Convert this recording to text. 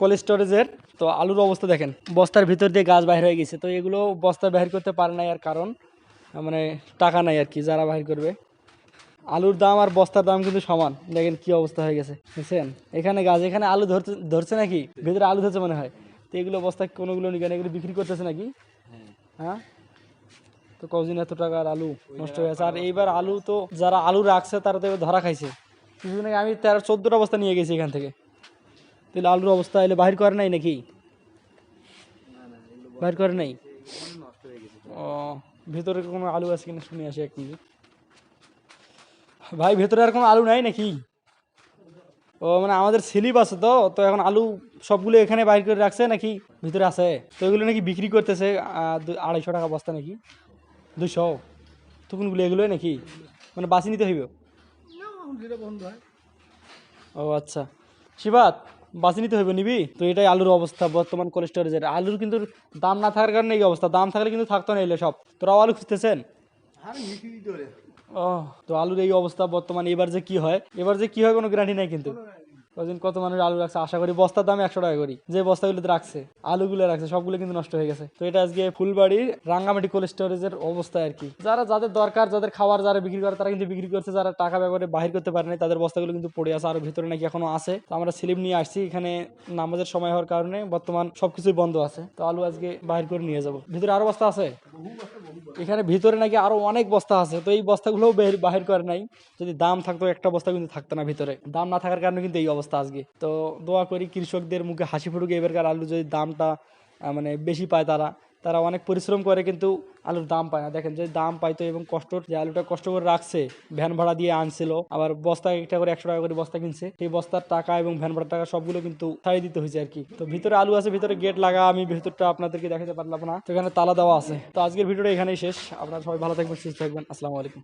Cold স্টোরেজের। তো আলুর অবস্থা দেখেন, বস্তার ভিতর দিয়ে গাছ বাইর হয়ে গেছে। তো এগুলো বস্তা বাহির করতে পারে না, আর কারণ মানে টাকা নাই আর কি, যারা বাহির করবে। আলুর দাম আর বস্তার দাম কিন্তু সমান, দেখেন কি অবস্থা হয়ে গেছে, বুঝছেন? এখানে গাছ, এখানে আলু ধরছে ধরছে নাকি, ভিতরে আলু ধরছে মনে হয়। তো এগুলো বস্তা কোনোগুলো নিয়ে এগুলো বিক্রি করতেছে নাকি? হ্যাঁ। তো কদিন এত টাকার আলু নষ্ট হয়ে গেছে। আর এইবার আলু তো যারা আলু রাখছে তারা তো এবার ধরা খাইছে। কিছুদিন আগে আমি 13-14টা বস্তা নিয়ে গেছি এখান থেকে। তাহলে আলুর অবস্থা এলে বাহির করে নাই নাকি? বাহির করে নাই। ও, ভিতরে কোনো আলু আছে কিনা শুনে আসি এক মিনিট। ভাই ভেতরে আর কোনো আলু নাই নাকি? ও মানে আমাদের স্লিপ আছে, তো তো এখন আলু সবগুলো এখানে বাইর করে রাখছে নাকি ভিতরে আছে? তো এগুলো নাকি বিক্রি করতেছে 250 টাকা বস্তা নাকি 200? তো কোনগুলো এগুলোই নাকি, মানে বাসি নিতে হইব? ও আচ্ছা, শিবাত বাসি নিতে হইব, নিবি? তো এটাই আলুর অবস্থা বর্তমান কোল্ড স্টোরেজের। আলুর কিন্তু দাম না থাকার কারণে এই অবস্থা, দাম থাকলে কিন্তু থাকতো না এলে সব। তোরাও আলু খুঁজতেছেন? ও, তো আলুর এই অবস্থা বর্তমানে। এবার যে কি হয়, কোনো গ্যারান্টি নাই কিন্তু। কদিন কত মানুষ আলু রাখছে, আশা করি বস্তার দাম 100 টাকা করি। যে বস্তাগুলোতে রাখছে, আলুগুলো রাখছে, সবগুলো কিন্তু নষ্ট হয়ে গেছে। তো এটা আজকে ফুলবাড়ির রাঙ্গামাটি কোল্ড স্টোরেজের অবস্থা আর কি। যাদের দরকার, যাদের খাবার, যারা বিক্রি করে তারা কিন্তু বিক্রি করছে। যারা টাকা ব্যবহারে বাহির করতে পারে না তাদের বস্তাগুলো কিন্তু পড়ে আছে, আর ভিতরে নাকি এখনো আছে। তো আমরা স্লিপ নিয়ে আসছি, এখানে নামাজের সময় হওয়ার কারণে বর্তমান সবকিছুই বন্ধ আছে। তো আলু আজকে বাহির করে নিয়ে যাব। ভিতরে আরো বস্তা আছে, এখানে ভিতরে নাকি আরো অনেক বস্তা আছে। তো এই বস্তাগুলোও বাহির করে নাই। যদি দাম থাকতো একটা বস্তা কিন্তু থাকতো না ভিতরে, দাম না থাকার কারণে কিন্তু এই অবস্থা আজকে। তো দোয়া করি কৃষকদের মুখে হাসি ফুটুক এবারকার আলু যদি দামটা মানে বেশি পায়। তারা তারা অনেক পরিশ্রম করে কিন্তু আলুর দাম পায় না। দেখেন যদি দাম পাইতো এবং কষ্ট, যে আলুটা কষ্ট করে রাখছে, ভ্যান ভাড়া দিয়ে আনছিল, আবার বস্তা একটা করে 100 টাকা করে বস্তা কিনছে, এই বস্তার টাকা এবং ভ্যান ভাড়ার টাকা সবগুলো কিন্তু ছাড়িয়ে দিতে হয়েছে আর কি। তো ভিতরে আলু আছে, ভিতরে গেট লাগা, আমি ভিতরটা আপনাদেরকে দেখাতে পারলাম না, তো এখানে তালা দেওয়া আছে। তো আজকের ভিডিওটা এখানেই শেষ। আপনারা সবাই ভালো থাকবেন, সুস্থ থাকবেন। আসসালামু আলাইকুম।